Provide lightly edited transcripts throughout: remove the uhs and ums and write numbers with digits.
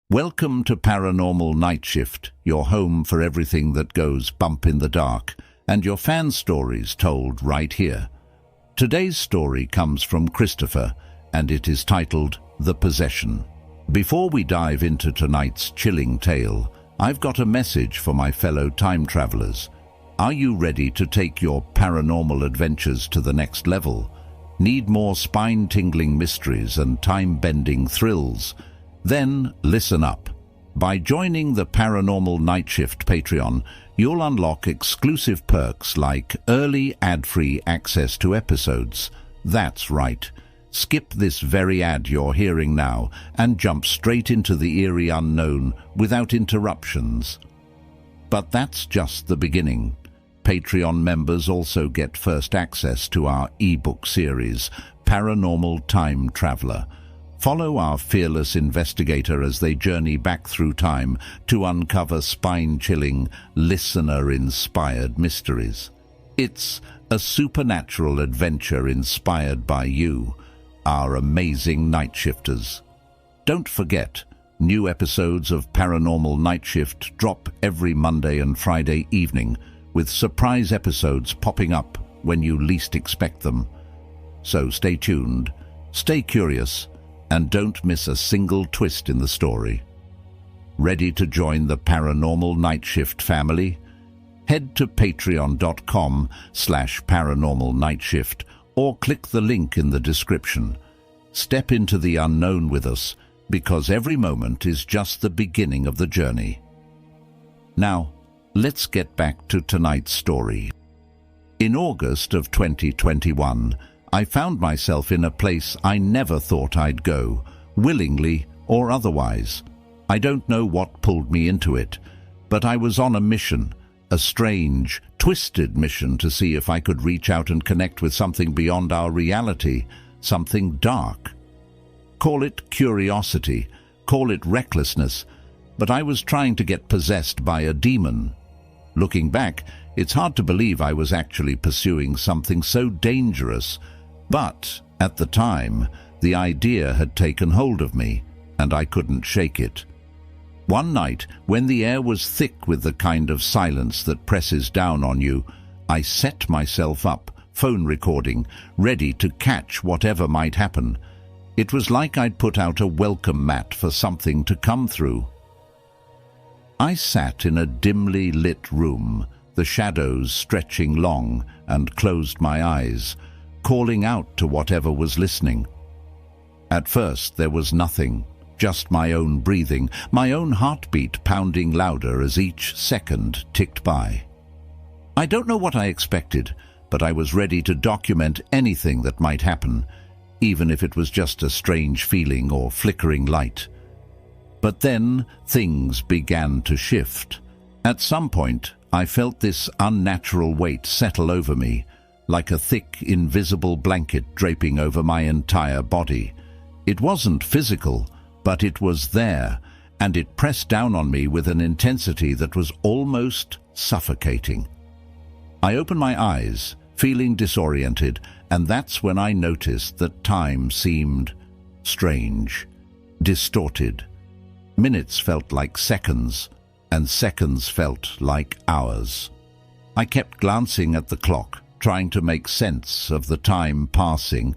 Welcome to Paranormal Nightshift, your home for everything that goes bump in the dark, and your fan stories told right here. Today's story comes from Christopher, and it is titled The Possession. Before we dive into tonight's chilling tale, I've got a message for my fellow time travelers. Are you ready to take your paranormal adventures to the next level? Need more spine-tingling mysteries and time-bending thrills? Then listen up. By joining the Paranormal Nightshift Patreon, you'll unlock exclusive perks like early ad-free access to episodes. That's right. Skip this very ad you're hearing now and jump straight into the eerie unknown without interruptions. But that's just the beginning. Patreon members also get first access to our ebook series, Paranormal Time Traveler. Follow our fearless investigator as they journey back through time to uncover spine-chilling, listener-inspired mysteries. It's a supernatural adventure inspired by you, our amazing night shifters. Don't forget, new episodes of Paranormal Nightshift drop every Monday and Friday evening, with surprise episodes popping up when you least expect them. So stay tuned, stay curious, and don't miss a single twist in the story. Ready to join the Paranormal Nightshift family? Head to patreon.com/paranormalnightshift or click the link in the description. Step into the unknown with us, because every moment is just the beginning of the journey. Now, let's get back to tonight's story. In August of 2021, I found myself in a place I never thought I'd go, willingly or otherwise. I don't know what pulled me into it, but I was on a mission, a strange, twisted mission to see if I could reach out and connect with something beyond our reality, something dark. Call it curiosity, call it recklessness, but I was trying to get possessed by a demon. Looking back, it's hard to believe I was actually pursuing something so dangerous, but at the time, the idea had taken hold of me, and I couldn't shake it. One night, when the air was thick with the kind of silence that presses down on you, I set myself up, phone recording, ready to catch whatever might happen. It was like I'd put out a welcome mat for something to come through. I sat in a dimly lit room, the shadows stretching long, and closed my eyes, calling out to whatever was listening. At first there was nothing, just my own breathing, my own heartbeat pounding louder as each second ticked by. I don't know what I expected, but I was ready to document anything that might happen, even if it was just a strange feeling or flickering light. But then things began to shift. At some point, I felt this unnatural weight settle over me, like a thick, invisible blanket draping over my entire body. It wasn't physical, but it was there, and it pressed down on me with an intensity that was almost suffocating. I opened my eyes, feeling disoriented, and that's when I noticed that time seemed strange, distorted. Minutes felt like seconds, and seconds felt like hours. I kept glancing at the clock, trying to make sense of the time passing,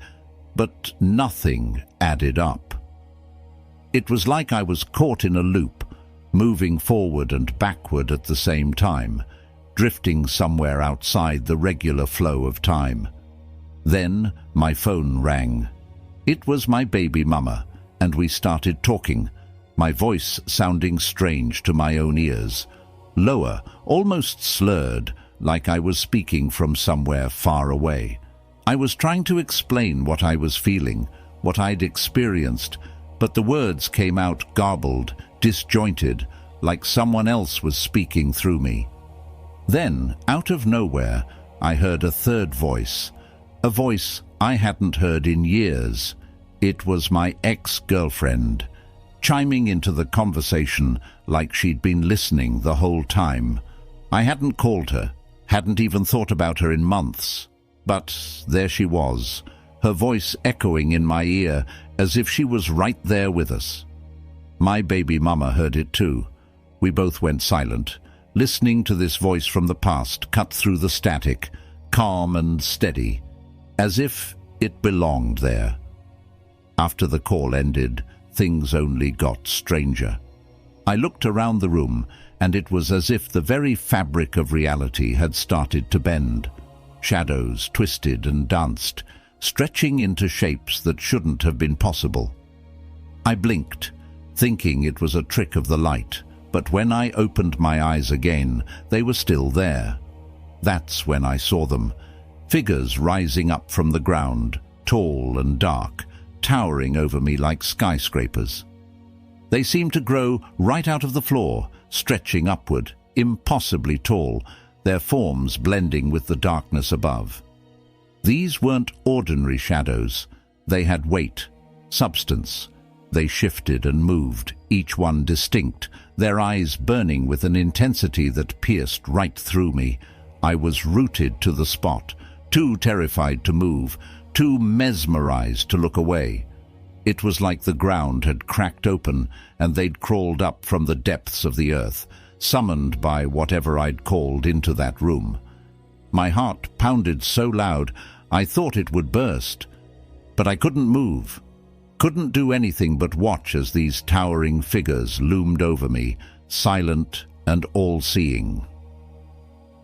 but nothing added up. It was like I was caught in a loop, moving forward and backward at the same time, drifting somewhere outside the regular flow of time. Then my phone rang. It was my baby mama, and we started talking, my voice sounding strange to my own ears, lower, almost slurred, like I was speaking from somewhere far away. I was trying to explain what I was feeling, what I'd experienced, but the words came out garbled, disjointed, like someone else was speaking through me. Then, out of nowhere, I heard a third voice, a voice I hadn't heard in years. It was my ex-girlfriend, chiming into the conversation like she'd been listening the whole time. I hadn't called her, hadn't even thought about her in months. But there she was, her voice echoing in my ear as if she was right there with us. My baby mama heard it too. We both went silent, listening to this voice from the past cut through the static, calm and steady, as if it belonged there. After the call ended, things only got stranger. I looked around the room, and it was as if the very fabric of reality had started to bend. Shadows twisted and danced, stretching into shapes that shouldn't have been possible. I blinked, thinking it was a trick of the light, but when I opened my eyes again, they were still there. That's when I saw them, figures rising up from the ground, tall and dark, towering over me like skyscrapers. They seemed to grow right out of the floor, stretching upward, impossibly tall, their forms blending with the darkness above. These weren't ordinary shadows. They had weight, substance. They shifted and moved, each one distinct, their eyes burning with an intensity that pierced right through me. I was rooted to the spot, too terrified to move, too mesmerized to look away. It was like the ground had cracked open and they'd crawled up from the depths of the earth, summoned by whatever I'd called into that room. My heart pounded so loud I thought it would burst, but I couldn't move, couldn't do anything but watch as these towering figures loomed over me, silent and all-seeing.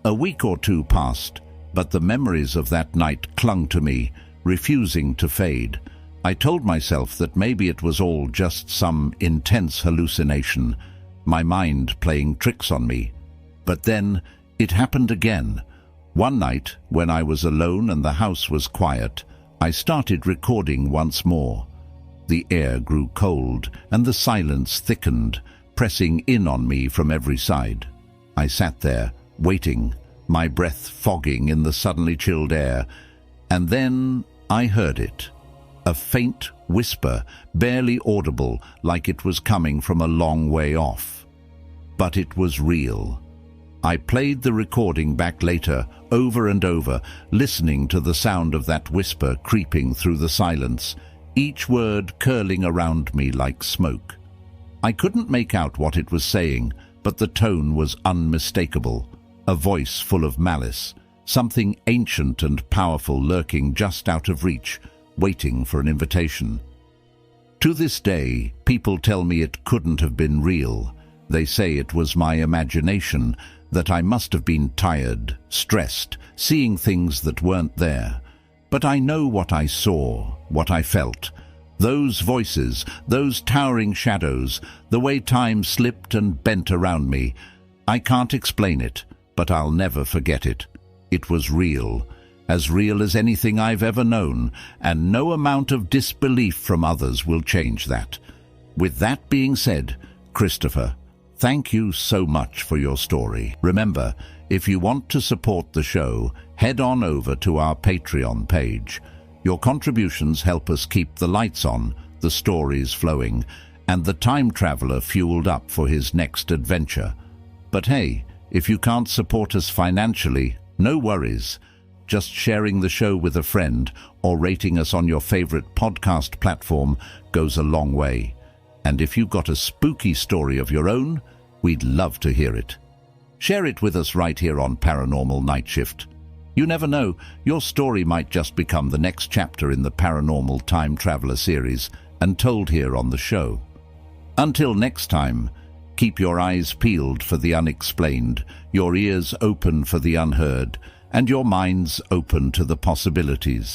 A week or two passed, but the memories of that night clung to me, refusing to fade. I told myself that maybe it was all just some intense hallucination, my mind playing tricks on me. But then it happened again. One night, when I was alone and the house was quiet, I started recording once more. The air grew cold and the silence thickened, pressing in on me from every side. I sat there, waiting, my breath fogging in the suddenly chilled air, and then I heard it. A faint whisper, barely audible, like it was coming from a long way off. But it was real. I played the recording back later, over and over, listening to the sound of that whisper creeping through the silence, each word curling around me like smoke. I couldn't make out what it was saying, but the tone was unmistakable, a voice full of malice, something ancient and powerful lurking just out of reach, waiting for an invitation. To this day, people tell me it couldn't have been real. They say it was my imagination, that I must have been tired, stressed, seeing things that weren't there. But I know what I saw, what I felt. Those voices, those towering shadows, the way time slipped and bent around me. I can't explain it, but I'll never forget it. It was real as anything I've ever known, and no amount of disbelief from others will change that. With that being said, Christopher, thank you so much for your story. Remember, if you want to support the show, head on over to our Patreon page. Your contributions help us keep the lights on, the stories flowing, and the time traveler fueled up for his next adventure. But hey, if you can't support us financially, no worries. Just sharing the show with a friend or rating us on your favorite podcast platform goes a long way. And if you've got a spooky story of your own, we'd love to hear it. Share it with us right here on Paranormal Nightshift. You never know, your story might just become the next chapter in the Paranormal Time Traveler series and told here on the show. Until next time, keep your eyes peeled for the unexplained, your ears open for the unheard, and your minds open to the possibilities.